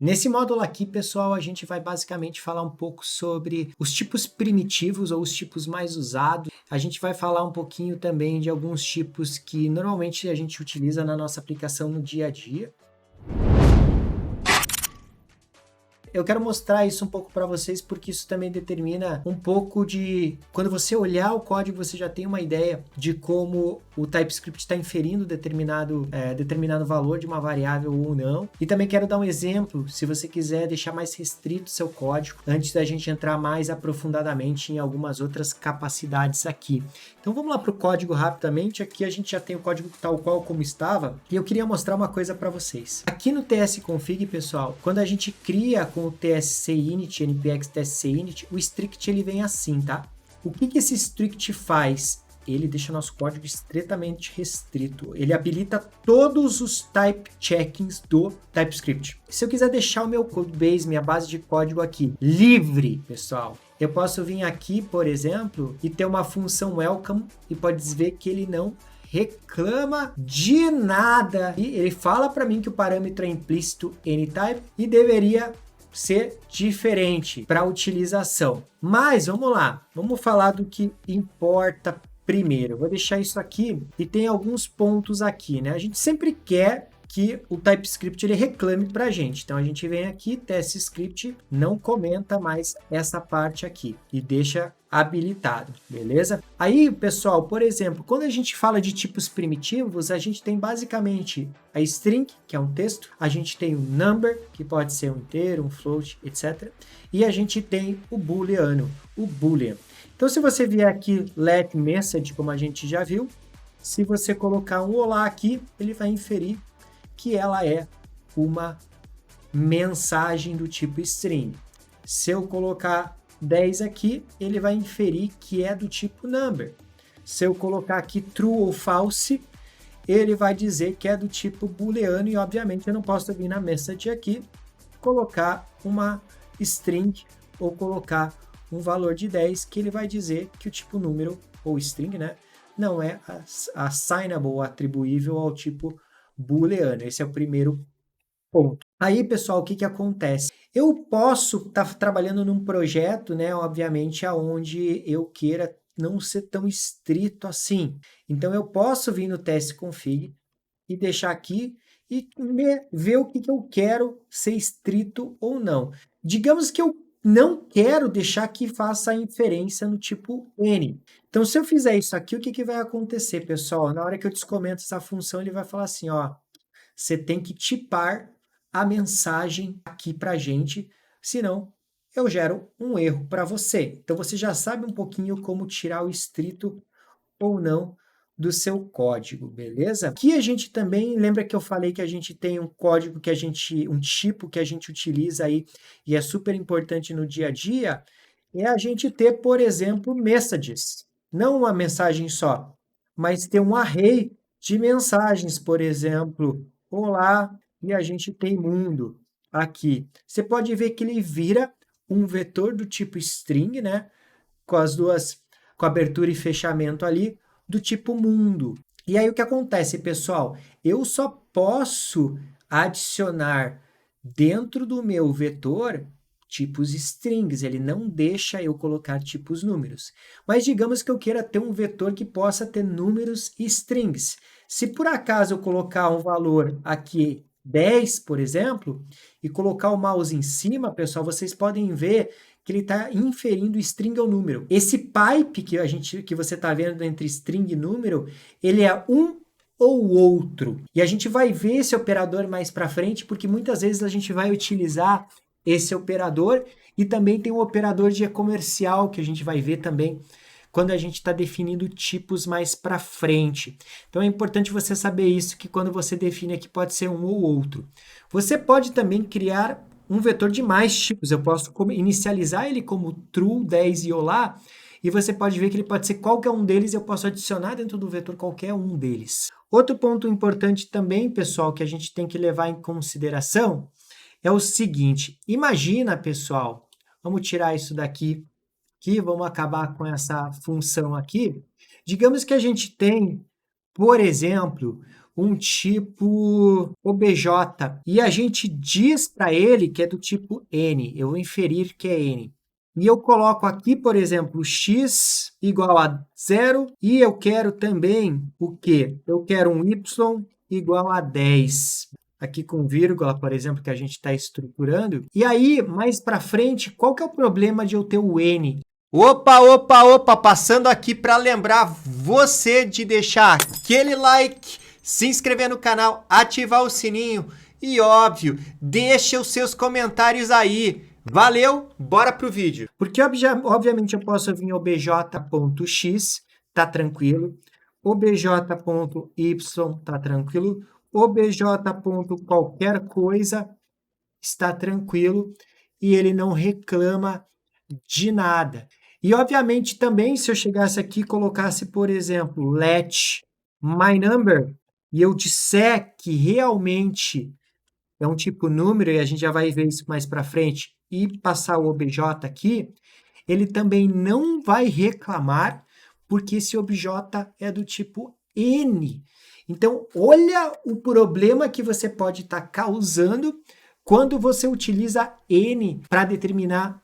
Nesse módulo aqui, pessoal, a gente vai basicamente falar um pouco sobre os tipos primitivos ou os tipos mais usados. A gente vai falar um pouquinho também de alguns tipos que normalmente a gente utiliza na nossa aplicação no dia a dia. Eu quero mostrar isso um pouco para vocês porque isso também determina um pouco de... Quando você olhar o código, você já tem uma ideia de como o TypeScript está inferindo determinado valor de uma variável ou não. E também quero dar um exemplo, se você quiser deixar mais restrito o seu código, antes da gente entrar mais aprofundadamente em algumas outras capacidades aqui. Então vamos lá para o código rapidamente. Aqui a gente já tem o código tal qual como estava. E eu queria mostrar uma coisa para vocês. Aqui no tsconfig, pessoal, quando a gente cria com o tscinit, npx tscinit, o strict ele vem assim, tá? O que esse strict faz? Ele deixa nosso código estritamente restrito. Ele habilita todos os type checkings do TypeScript. Se eu quiser deixar o meu codebase, minha base de código aqui, livre, pessoal, eu posso vir aqui, por exemplo, e ter uma função welcome e pode ver que ele não reclama de nada. E ele fala para mim que o parâmetro é implícito anytype e deveria ser diferente para a utilização. Mas vamos lá, vamos falar do que importa primeiro. Eu vou deixar isso aqui e tem alguns pontos aqui, né? A gente sempre quer que o TypeScript ele reclame para a gente. Então a gente vem aqui, TestScript não comenta mais essa parte aqui e deixa habilitado, beleza? Aí, pessoal, por exemplo, quando a gente fala de tipos primitivos, a gente tem basicamente a string, que é um texto, a gente tem o number, que pode ser um inteiro, um float, etc. E a gente tem o booleano, o boolean. Então, se você vier aqui, let message, como a gente já viu, se você colocar um olá aqui, ele vai inferir que ela é uma mensagem do tipo string. Se eu colocar 10 aqui, ele vai inferir que é do tipo number. Se eu colocar aqui true ou false, ele vai dizer que é do tipo booleano e, obviamente, eu não posso vir na message aqui, colocar uma string ou colocar um valor de 10, que ele vai dizer que o tipo número ou string, né, não é assignable ou atribuível ao tipo booleano. Esse é o primeiro ponto. Aí, pessoal, o que acontece? Eu posso estar trabalhando num projeto, né, obviamente, aonde eu queira não ser tão estrito assim. Então, eu posso vir no tsconfig e deixar aqui e ver o que eu quero ser estrito ou não. Digamos que eu não quero deixar que faça a inferência no tipo N. Então, se eu fizer isso aqui, o que vai acontecer, pessoal? Na hora que eu descomento essa função, ele vai falar assim, ó, você tem que tipar a mensagem aqui para a gente, senão eu gero um erro para você. Então, você já sabe um pouquinho como tirar o estrito ou não do seu código, beleza? Aqui a gente também, lembra que eu falei que a gente tem um código um tipo que a gente utiliza aí e é super importante no dia a dia, é a gente ter, por exemplo, messages. Não uma mensagem só, mas ter um array de mensagens, por exemplo, olá, e a gente tem mundo aqui. Você pode ver que ele vira um vetor do tipo string, né? Com as duas, com abertura e fechamento ali, do tipo mundo. E aí o que acontece, pessoal? Eu só posso adicionar dentro do meu vetor tipos strings, ele não deixa eu colocar tipos números. Mas digamos que eu queira ter um vetor que possa ter números e strings. Se por acaso eu colocar um valor aqui 10, por exemplo, e colocar o mouse em cima, pessoal, vocês podem ver que ele está inferindo string ou número. Esse pipe que você está vendo entre string e número, ele é um ou outro. E a gente vai ver esse operador mais para frente, porque muitas vezes a gente vai utilizar esse operador e também tem um operador de comercial que a gente vai ver também quando a gente está definindo tipos mais para frente. Então é importante você saber isso, que quando você define aqui pode ser um ou outro. Você pode também criar um vetor de mais tipos. Eu posso inicializar ele como true, 10 e olá, e você pode ver que ele pode ser qualquer um deles, eu posso adicionar dentro do vetor qualquer um deles. Outro ponto importante também, pessoal, que a gente tem que levar em consideração é o seguinte, imagina, pessoal, vamos tirar isso daqui, vamos acabar com essa função aqui. Digamos que a gente tem, por exemplo, um tipo OBJ e a gente diz para ele que é do tipo N, eu vou inferir que é N. E eu coloco aqui, por exemplo, x igual a 0 e eu quero também o quê? Eu quero um y igual a 10. Aqui com vírgula, por exemplo, que a gente está estruturando. E aí, mais para frente, qual que é o problema de eu ter o N? Opa, passando aqui para lembrar você de deixar aquele like, se inscrever no canal, ativar o sininho e, óbvio, deixa os seus comentários aí. Valeu, bora pro vídeo. Porque, obviamente, eu posso vir obj.x, tá tranquilo, obj.y, tá tranquilo, obj. Qualquer coisa está tranquilo e ele não reclama de nada. E, obviamente, também, se eu chegasse aqui e colocasse, por exemplo, let my number, e eu disser que realmente é um tipo número, e a gente já vai ver isso mais para frente, e passar o obj aqui, ele também não vai reclamar, porque esse obj é do tipo N. Então, olha o problema que você pode estar causando quando você utiliza N para determinar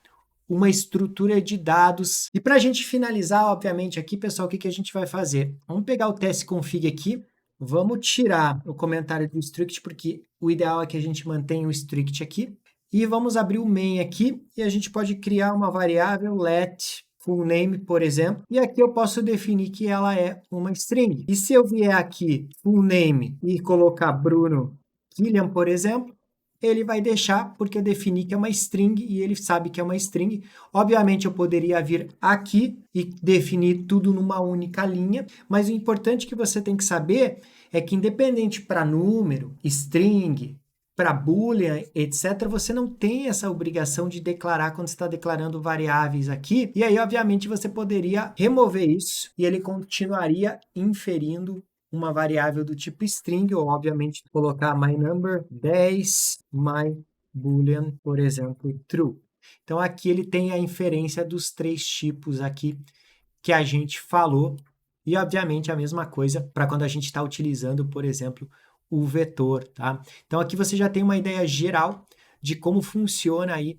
uma estrutura de dados. E para a gente finalizar, obviamente, aqui, pessoal, o que a gente vai fazer? Vamos pegar o testconfig aqui, vamos tirar o comentário do strict, porque o ideal é que a gente mantenha o strict aqui. E vamos abrir o main aqui, e a gente pode criar uma variável let full name, por exemplo. E aqui eu posso definir que ela é uma string. E se eu vier aqui, full name, e colocar Bruno Killian, por exemplo, ele vai deixar, porque eu defini que é uma string e ele sabe que é uma string. Obviamente, eu poderia vir aqui e definir tudo numa única linha, mas o importante que você tem que saber é que, independente para número, string, para boolean, etc., você não tem essa obrigação de declarar quando você está declarando variáveis aqui. E aí, obviamente, você poderia remover isso e ele continuaria inferindo uma variável do tipo string, ou obviamente colocar my number 10, my boolean, por exemplo, true. Então aqui ele tem a inferência dos três tipos aqui que a gente falou, e obviamente a mesma coisa para quando a gente está utilizando, por exemplo, o vetor, tá? Então aqui você já tem uma ideia geral de como funciona aí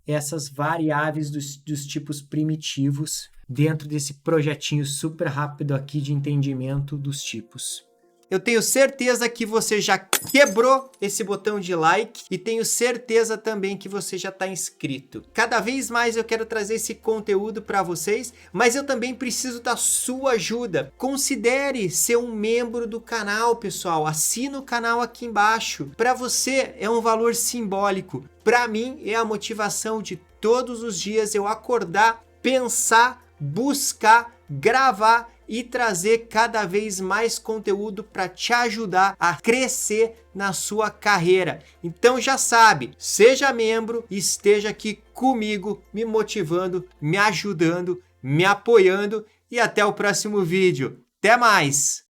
essas variáveis dos tipos primitivos dentro desse projetinho super rápido aqui de entendimento dos tipos. Eu tenho certeza que você já quebrou esse botão de like e tenho certeza também que você já está inscrito. Cada vez mais eu quero trazer esse conteúdo para vocês, mas eu também preciso da sua ajuda. Considere ser um membro do canal, pessoal. Assina o canal aqui embaixo. Para você é um valor simbólico. Para mim é a motivação de todos os dias eu acordar, pensar, buscar, gravar e trazer cada vez mais conteúdo para te ajudar a crescer na sua carreira. Então já sabe, seja membro e esteja aqui comigo, me motivando, me ajudando, me apoiando e até o próximo vídeo. Até mais!